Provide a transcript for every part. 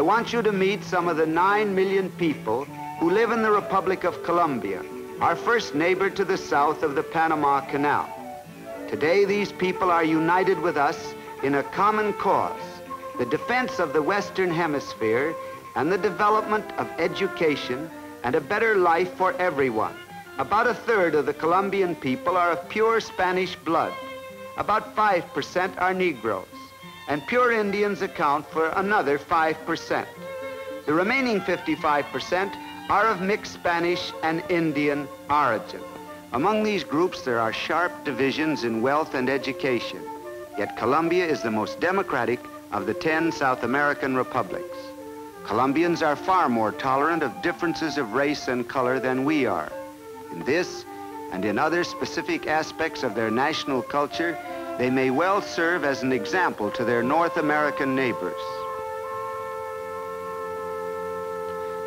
want you to meet some of the 9 million people who live in the Republic of Colombia, our first neighbor to the south of the Panama Canal. Today, these people are united with us in a common cause, the defense of the Western Hemisphere and the development of education and a better life for everyone. About 1/3 of the Colombian people are of pure Spanish blood. About 5% are Negroes, and pure Indians account for another 5%. The remaining 55% are of mixed Spanish and Indian origin. Among these groups, there are sharp divisions in wealth and education, yet Colombia is the most democratic of the 10 South American republics. Colombians are far more tolerant of differences of race and color than we are. In this and in other specific aspects of their national culture, they may well serve as an example to their North American neighbors.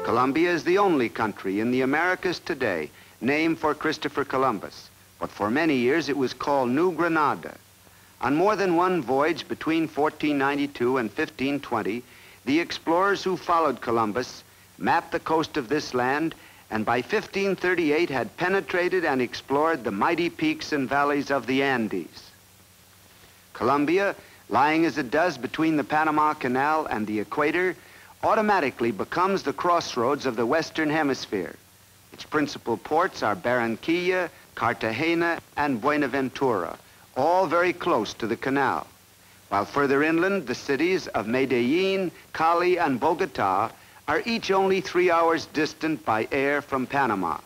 Colombia is the only country in the Americas today named for Christopher Columbus, but for many years it was called New Granada. On more than one voyage between 1492 and 1520, the explorers who followed Columbus mapped the coast of this land and by 1538 had penetrated and explored the mighty peaks and valleys of the Andes. Colombia, lying as it does between the Panama Canal and the equator, automatically becomes the crossroads of the Western Hemisphere. Its principal ports are Barranquilla, Cartagena, and Buenaventura, all very close to the canal. While further inland, the cities of Medellin, Cali, and Bogota are each only 3 hours distant by air from Panama.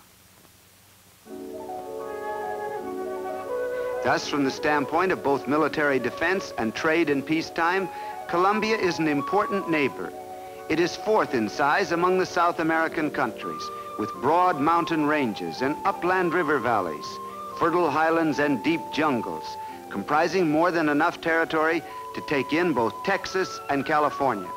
Thus, from the standpoint of both military defense and trade in peacetime, Colombia is an important neighbor. It is fourth in size among the South American countries, with broad mountain ranges and upland river valleys, fertile highlands and deep jungles, comprising more than enough territory to take in both Texas and California.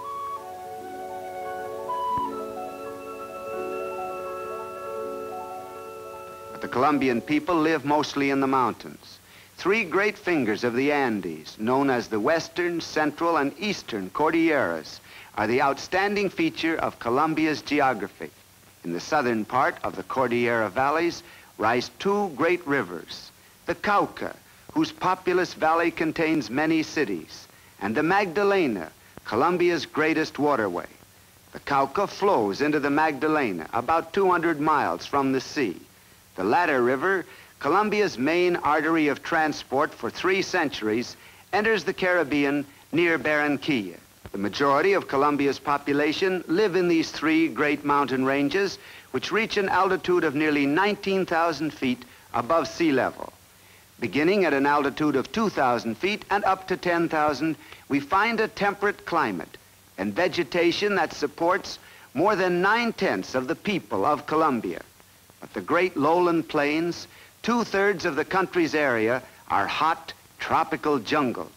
But the Colombian people live mostly in the mountains. 3 great fingers of the Andes, known as the Western, Central, and Eastern Cordilleras, are the outstanding feature of Colombia's geography. In the southern part of the Cordillera valleys rise 2 great rivers, the Cauca, whose populous valley contains many cities, and the Magdalena, Colombia's greatest waterway. The Cauca flows into the Magdalena, about 200 miles from the sea. The latter river, Colombia's main artery of transport for 3 centuries, enters the Caribbean near Barranquilla. The majority of Colombia's population live in these 3 great mountain ranges, which reach an altitude of nearly 19,000 feet above sea level. Beginning at an altitude of 2,000 feet and up to 10,000, we find a temperate climate and vegetation that supports more than 9/10 of the people of Colombia. But the great lowland plains, 2/3 of the country's area, are hot, tropical jungles.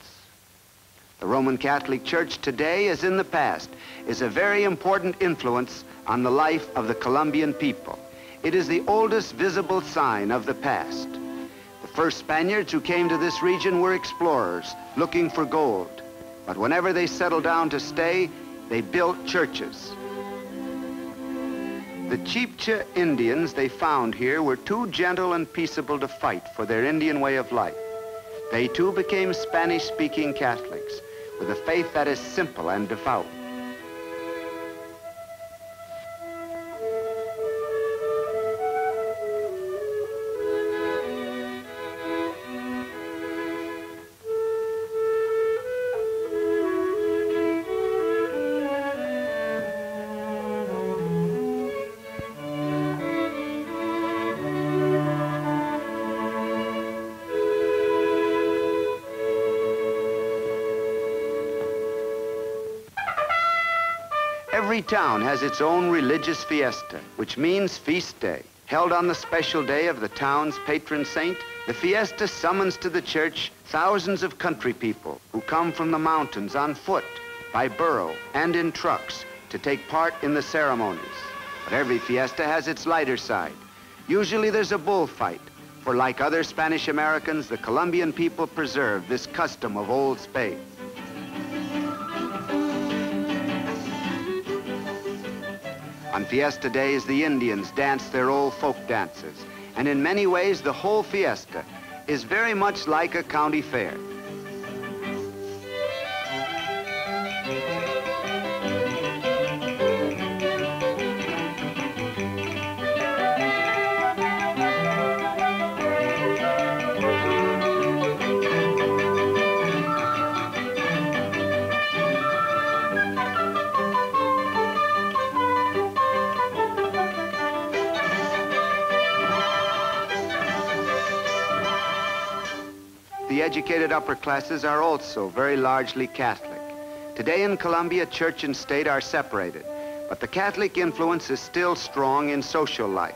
The Roman Catholic Church today, as in the past, is a very important influence on the life of the Colombian people. It is the oldest visible sign of the past. The first Spaniards who came to this region were explorers looking for gold. But whenever they settled down to stay, they built churches. The Chibcha Indians they found here were too gentle and peaceable to fight for their Indian way of life. They too became Spanish-speaking Catholics with a faith that is simple and devout. Every town has its own religious fiesta, which means feast day. Held on the special day of the town's patron saint, the fiesta summons to the church thousands of country people who come from the mountains on foot, by burro, and in trucks to take part in the ceremonies. But every fiesta has its lighter side. Usually there's a bullfight, for like other Spanish Americans, the Colombian people preserve this custom of old spades. On fiesta days, the Indians dance their old folk dances, and in many ways, the whole fiesta is very much like a county fair. The educated upper classes are also very largely Catholic. Today in Colombia, church and state are separated, but the Catholic influence is still strong in social life.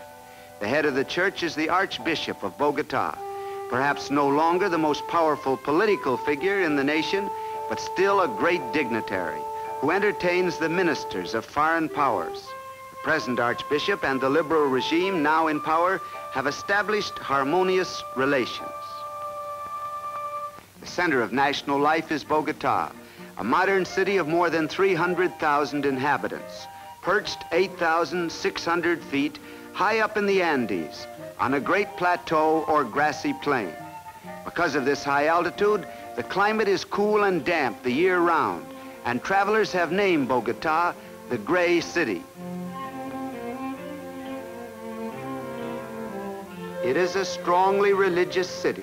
The head of the church is the Archbishop of Bogota, perhaps no longer the most powerful political figure in the nation, but still a great dignitary who entertains the ministers of foreign powers. The present Archbishop and the liberal regime now in power have established harmonious relations. The center of national life is Bogota, a modern city of more than 300,000 inhabitants, perched 8,600 feet high up in the Andes on a great plateau or grassy plain. Because of this high altitude, the climate is cool and damp the year round, and travelers have named Bogota the Gray City. It is a strongly religious city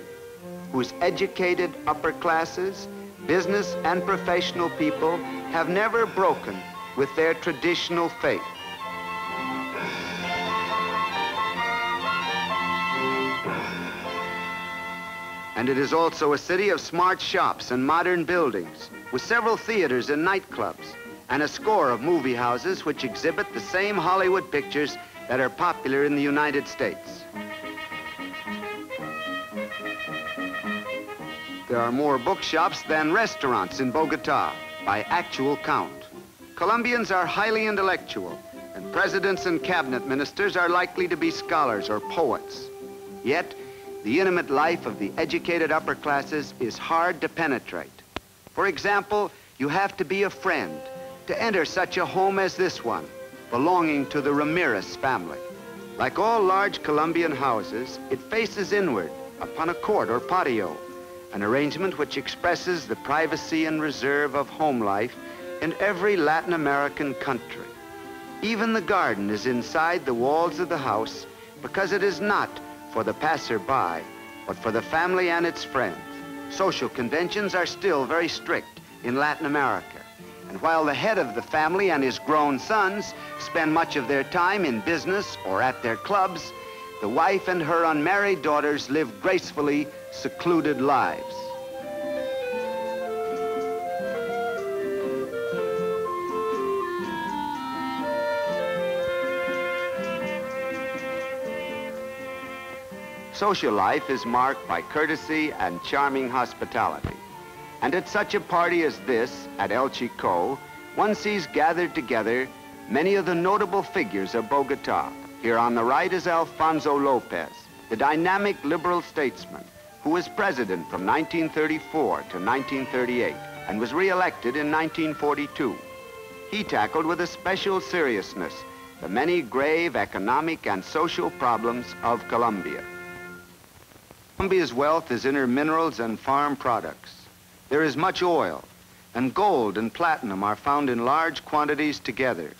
whose educated upper classes, business and professional people have never broken with their traditional faith. And it is also a city of smart shops and modern buildings, with several theaters and nightclubs, and a score of movie houses which exhibit the same Hollywood pictures that are popular in the United States. There are more bookshops than restaurants in Bogota, by actual count. Colombians are highly intellectual, and presidents and cabinet ministers are likely to be scholars or poets. Yet, the intimate life of the educated upper classes is hard to penetrate. For example, you have to be a friend to enter such a home as this one, belonging to the Ramirez family. Like all large Colombian houses, it faces inward upon a court or patio, an arrangement which expresses the privacy and reserve of home life in every Latin American country. Even the garden is inside the walls of the house because it is not for the passer-by, but for the family and its friends. Social conventions are still very strict in Latin America, and while the head of the family and his grown sons spend much of their time in business or at their clubs, the wife and her unmarried daughters live gracefully secluded lives. Social life is marked by courtesy and charming hospitality. And at such a party as this, at El Chico, one sees gathered together many of the notable figures of Bogota. Here on the right is Alfonso Lopez, the dynamic liberal statesman who was president from 1934 to 1938 and was re-elected in 1942. He tackled with a special seriousness the many grave economic and social problems of Colombia. Colombia's wealth is in her minerals and farm products. There is much oil, and gold and platinum are found in large quantities together.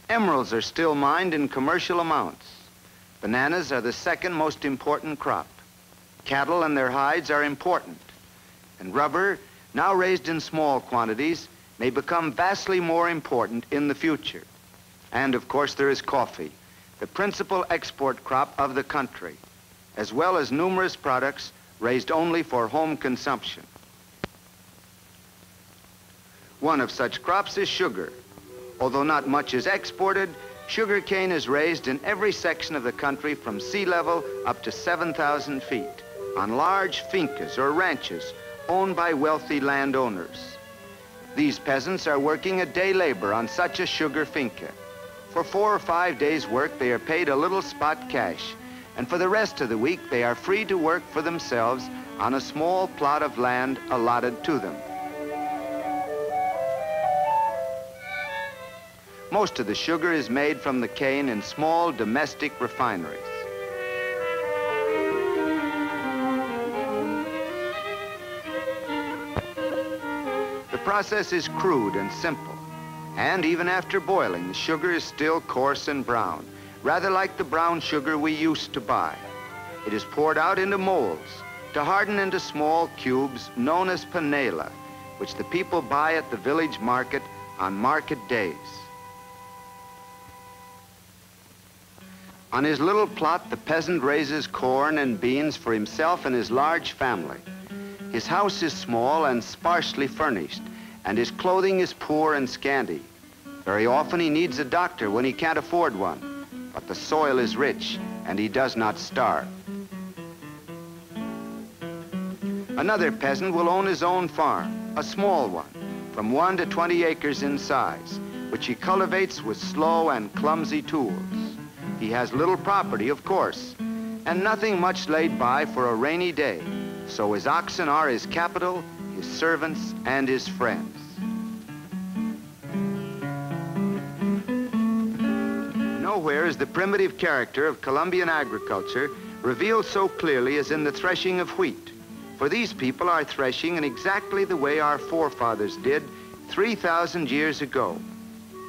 Emeralds are still mined in commercial amounts. Bananas are the second most important crop. Cattle and their hides are important. And rubber, now raised in small quantities, may become vastly more important in the future. And of course there is coffee, the principal export crop of the country, as well as numerous products raised only for home consumption. One of such crops is sugar. Although not much is exported, sugarcane is raised in every section of the country from sea level up to 7,000 feet on large fincas or ranches owned by wealthy landowners. These peasants are working a day labor on such a sugar finca. For 4 or 5 days' work, they are paid a little spot cash, and for the rest of the week, they are free to work for themselves on a small plot of land allotted to them. Most of the sugar is made from the cane in small domestic refineries. The process is crude and simple, and even after boiling, the sugar is still coarse and brown, rather like the brown sugar we used to buy. It is poured out into molds to harden into small cubes known as panela, which the people buy at the village market on market days. On his little plot, the peasant raises corn and beans for himself and his large family. His house is small and sparsely furnished, and his clothing is poor and scanty. Very often he needs a doctor when he can't afford one, but the soil is rich and he does not starve. Another peasant will own his own farm, a small one, from 1 to 20 acres in size, which he cultivates with slow and clumsy tools. He has little property, of course, and nothing much laid by for a rainy day, so his oxen are his capital, his servants, and his friends. Nowhere is the primitive character of Colombian agriculture revealed so clearly as in the threshing of wheat. For these people are threshing in exactly the way our forefathers did 3,000 years ago.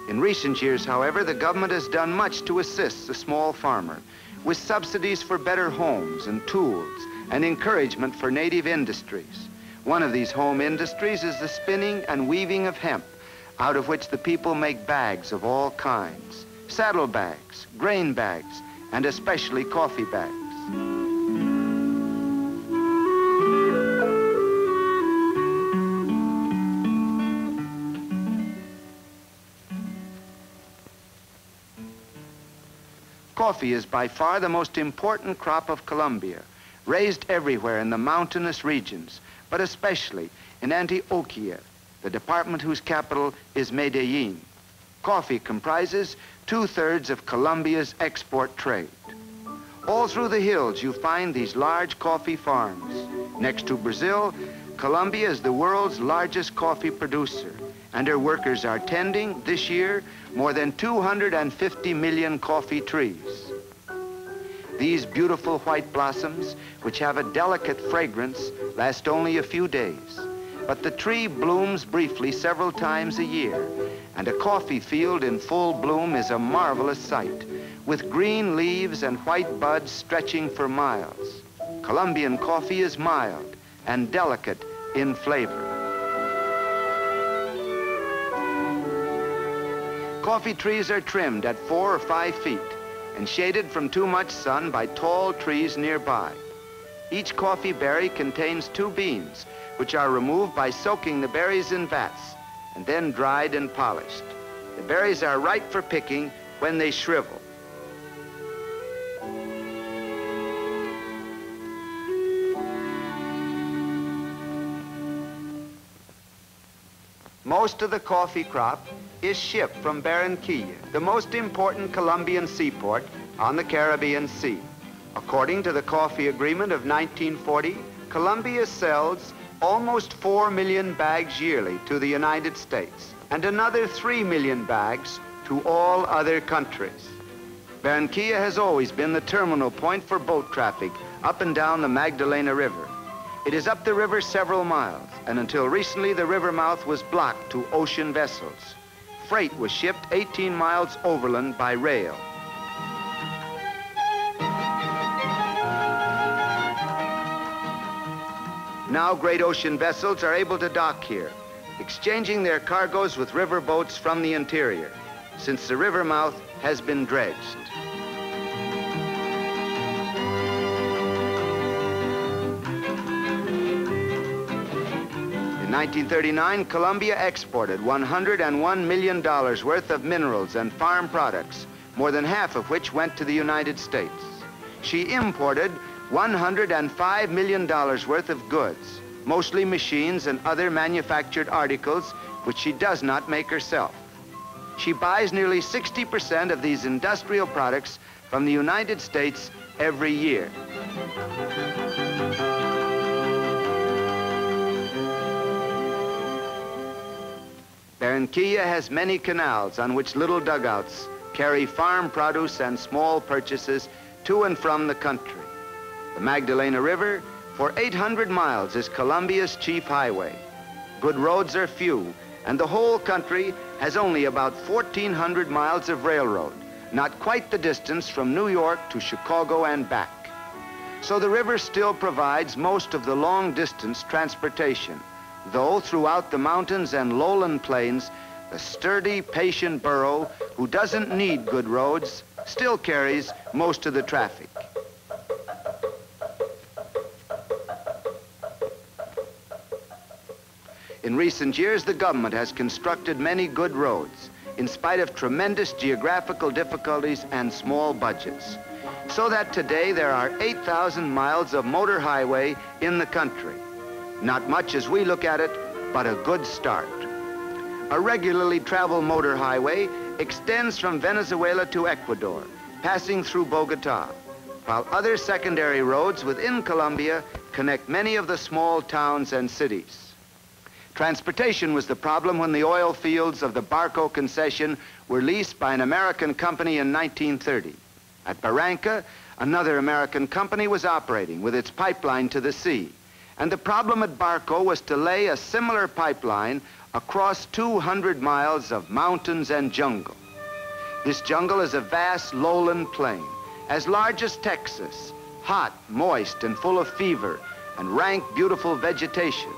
In recent years, however, the government has done much to assist the small farmer with subsidies for better homes and tools and encouragement for native industries. One of these home industries is the spinning and weaving of hemp, out of which the people make bags of all kinds, saddle bags, grain bags, and especially coffee bags. Coffee is by far the most important crop of Colombia, raised everywhere in the mountainous regions, but especially in Antioquia, the department whose capital is Medellin. Coffee comprises 2/3 of Colombia's export trade. All through the hills you find these large coffee farms. Next to Brazil, Colombia is the world's largest coffee producer, and her workers are tending, this year, more than 250 million coffee trees. These beautiful white blossoms, which have a delicate fragrance, last only a few days. But the tree blooms briefly several times a year, and a coffee field in full bloom is a marvelous sight, with green leaves and white buds stretching for miles. Colombian coffee is mild and delicate in flavor. Coffee trees are trimmed at 4 or 5 feet and shaded from too much sun by tall trees nearby. Each coffee berry contains 2 beans, which are removed by soaking the berries in vats and then dried and polished. The berries are ripe for picking when they shrivel. Most of the coffee crop is shipped from Barranquilla, the most important Colombian seaport on the Caribbean Sea. According to the Coffee Agreement of 1940, Colombia sells almost 4 million bags yearly to the United States and another 3 million bags to all other countries. Barranquilla has always been the terminal point for boat traffic up and down the Magdalena River. It is up the river several miles, and until recently the river mouth was blocked to ocean vessels. Freight was shipped 18 miles overland by rail. Now great ocean vessels are able to dock here, exchanging their cargoes with river boats from the interior, since the river mouth has been dredged. In 1939, Colombia exported $101 million worth of minerals and farm products, more than half of which went to the United States. She imported $105 million worth of goods, mostly machines and other manufactured articles, which she does not make herself. She buys nearly 60% of these industrial products from the United States every year. Barranquilla has many canals on which little dugouts carry farm produce and small purchases to and from the country. The Magdalena River, for 800 miles, is Colombia's chief highway. Good roads are few, and the whole country has only about 1,400 miles of railroad, not quite the distance from New York to Chicago and back. So the river still provides most of the long-distance transportation, though throughout the mountains and lowland plains, the sturdy, patient burro, who doesn't need good roads, still carries most of the traffic. In recent years, the government has constructed many good roads, in spite of tremendous geographical difficulties and small budgets, so that today there are 8,000 miles of motor highway in the country. Not much as we look at it, but a good start. A regularly traveled motor highway extends from Venezuela to Ecuador, passing through Bogota, while other secondary roads within Colombia connect many of the small towns and cities. Transportation was the problem when the oil fields of the Barco concession were leased by an American company in 1930. At Barranca, another American company was operating with its pipeline to the sea, and the problem at Barco was to lay a similar pipeline across 200 miles of mountains and jungle. This jungle is a vast lowland plain, as large as Texas, hot, moist, and full of fever, and rank, beautiful vegetation.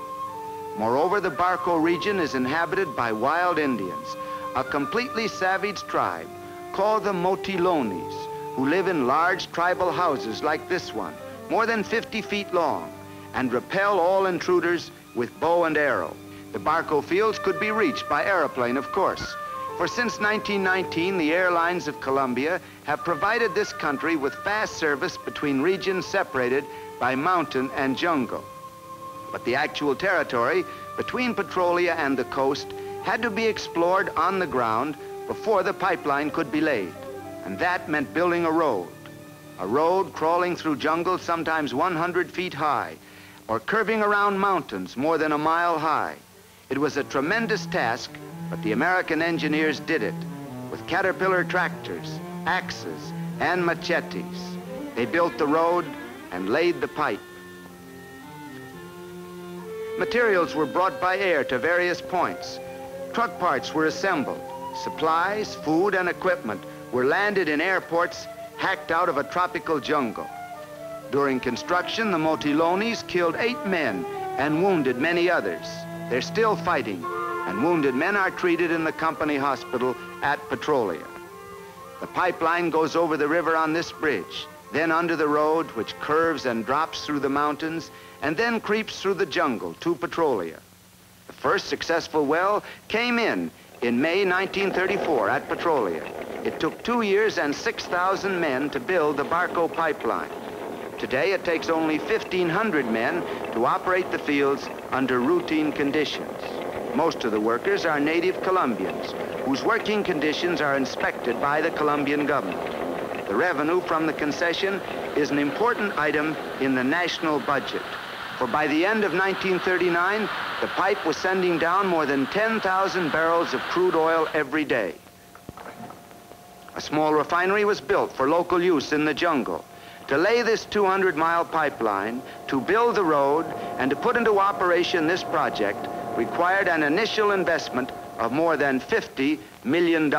Moreover, the Barco region is inhabited by wild Indians, a completely savage tribe called the Motilones, who live in large tribal houses like this one, more than 50 feet long, and repel all intruders with bow and arrow. The Barco fields could be reached by airplane, of course, for since 1919, the airlines of Colombia have provided this country with fast service between regions separated by mountain and jungle. But the actual territory between Petrolia and the coast had to be explored on the ground before the pipeline could be laid. And that meant building a road crawling through jungle sometimes 100 feet high, or curving around mountains more than a mile high. It was a tremendous task, but the American engineers did it with Caterpillar tractors, axes, and machetes. They built the road and laid the pipe. Materials were brought by air to various points. Truck parts were assembled. Supplies, food, and equipment were landed in airports hacked out of a tropical jungle. During construction, the Motilones killed 8 men and wounded many others. They're still fighting, and wounded men are treated in the company hospital at Petrolia. The pipeline goes over the river on this bridge, then under the road, which curves and drops through the mountains, and then creeps through the jungle to Petrolia. The first successful well came in May 1934 at Petrolia. It took 2 years and 6,000 men to build the Barco pipeline. Today, it takes only 1,500 men to operate the fields under routine conditions. Most of the workers are native Colombians, whose working conditions are inspected by the Colombian government. The revenue from the concession is an important item in the national budget, for by the end of 1939, the pipe was sending down more than 10,000 barrels of crude oil every day. A small refinery was built for local use in the jungle. To lay this 200-mile pipeline, to build the road, and to put into operation this project required an initial investment of more than $50 million.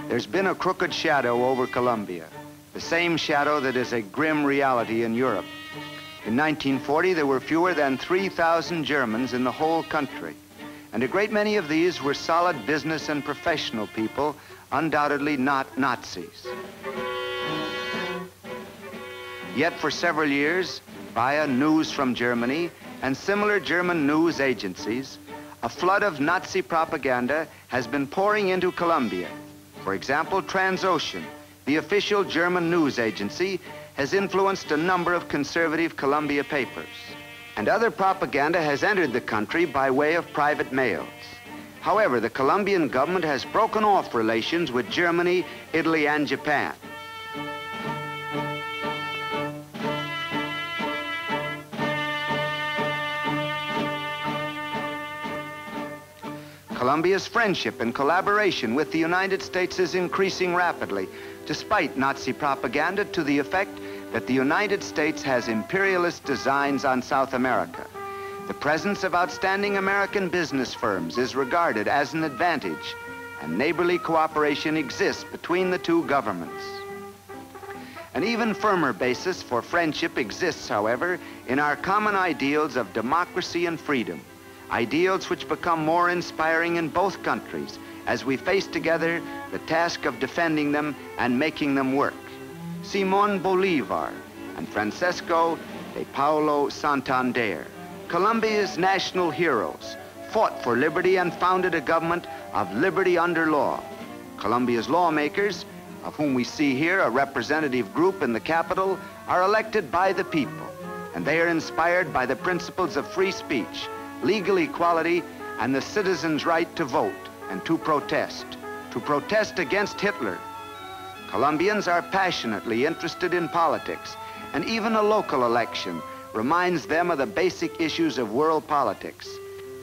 There's been a crooked shadow over Colombia, the same shadow that is a grim reality in Europe. In 1940, there were fewer than 3,000 Germans in the whole country, and a great many of these were solid business and professional people, undoubtedly not Nazis. Yet for several years, via News from Germany and similar German news agencies, a flood of Nazi propaganda has been pouring into Colombia. For example, Transocean, the official German news agency, has influenced a number of conservative Colombia papers. And other propaganda has entered the country by way of private mails. However, the Colombian government has broken off relations with Germany, Italy, and Japan. Colombia's friendship and collaboration with the United States is increasing rapidly, despite Nazi propaganda to the effect that the United States has imperialist designs on South America. The presence of outstanding American business firms is regarded as an advantage, and neighborly cooperation exists between the two governments. An even firmer basis for friendship exists, however, in our common ideals of democracy and freedom, ideals which become more inspiring in both countries as we face together the task of defending them and making them work. Simón Bolívar and Francisco de Paulo Santander, Colombia's national heroes, fought for liberty and founded a government of liberty under law. Colombia's lawmakers, of whom we see here a representative group in the capital, are elected by the people, and they are inspired by the principles of free speech, legal equality, and the citizens' right to vote and to protest against Hitler. Colombians are passionately interested in politics, and even a local election reminds them of the basic issues of world politics.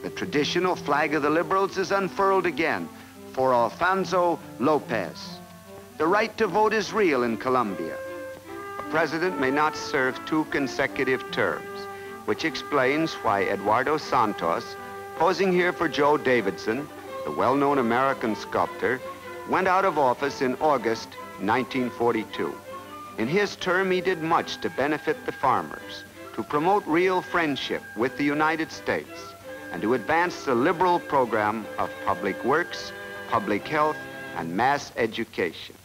The traditional flag of the liberals is unfurled again for Alfonso Lopez. The right to vote is real in Colombia. A president may not serve 2 consecutive terms, which explains why Eduardo Santos, posing here for Jo Davidson, the well-known American sculptor, went out of office in August 1942. In his term, he did much to benefit the farmers, to promote real friendship with the United States, and to advance the liberal program of public works, public health, and mass education.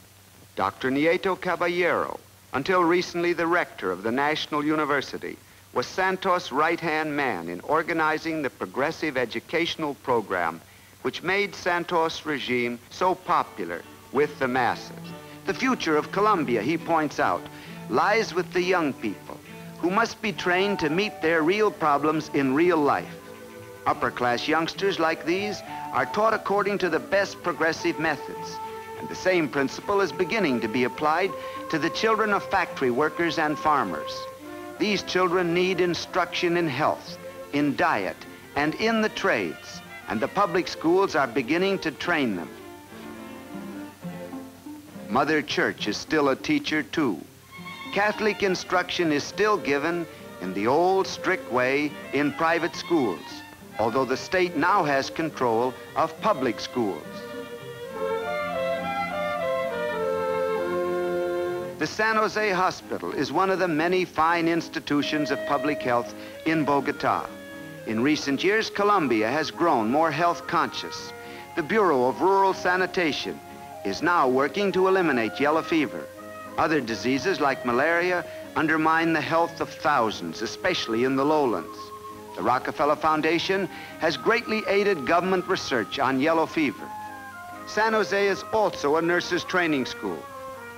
Dr. Nieto Caballero, until recently the rector of the National University, was Santos' right-hand man in organizing the progressive educational program which made Santos' regime so popular with the masses. The future of Colombia, he points out, lies with the young people, who must be trained to meet their real problems in real life. Upper-class youngsters like these are taught according to the best progressive methods, and the same principle is beginning to be applied to the children of factory workers and farmers. These children need instruction in health, in diet, and in the trades, and the public schools are beginning to train them. Mother Church is still a teacher too. Catholic instruction is still given in the old strict way in private schools, although the state now has control of public schools. The San Jose Hospital is one of the many fine institutions of public health in Bogota. In recent years, Colombia has grown more health conscious. The Bureau of Rural Sanitation is now working to eliminate yellow fever. Other diseases like malaria undermine the health of thousands, especially in the lowlands. The Rockefeller Foundation has greatly aided government research on yellow fever. San Jose is also a nurses' training school,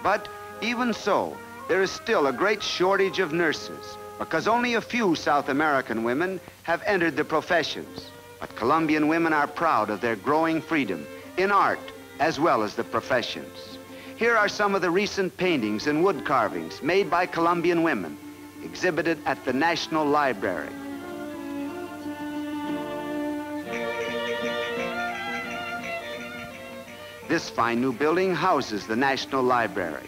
but even so, there is still a great shortage of nurses because only a few South American women have entered the professions. But Colombian women are proud of their growing freedom in art as well as the professions. Here are some of the recent paintings and wood carvings made by Colombian women, exhibited at the National Library. This fine new building houses the National Library.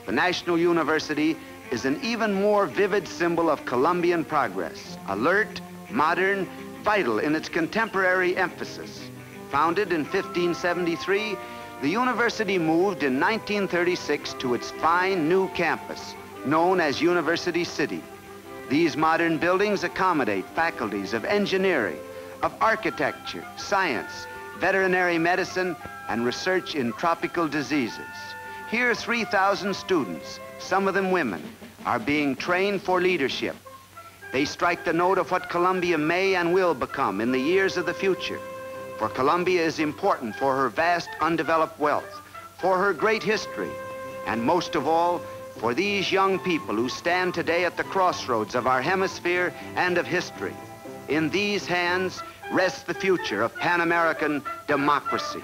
The National University is an even more vivid symbol of Colombian progress, alert, modern, vital in its contemporary emphasis. Founded in 1573, the university moved in 1936 to its fine new campus, known as University City. These modern buildings accommodate faculties of engineering, of architecture, science, veterinary medicine, and research in tropical diseases. Here, 3,000 students, some of them women, are being trained for leadership. They strike the note of what Colombia may and will become in the years of the future. For Colombia is important for her vast undeveloped wealth, for her great history, and most of all, for these young people who stand today at the crossroads of our hemisphere and of history. In these hands rests the future of Pan-American democracy.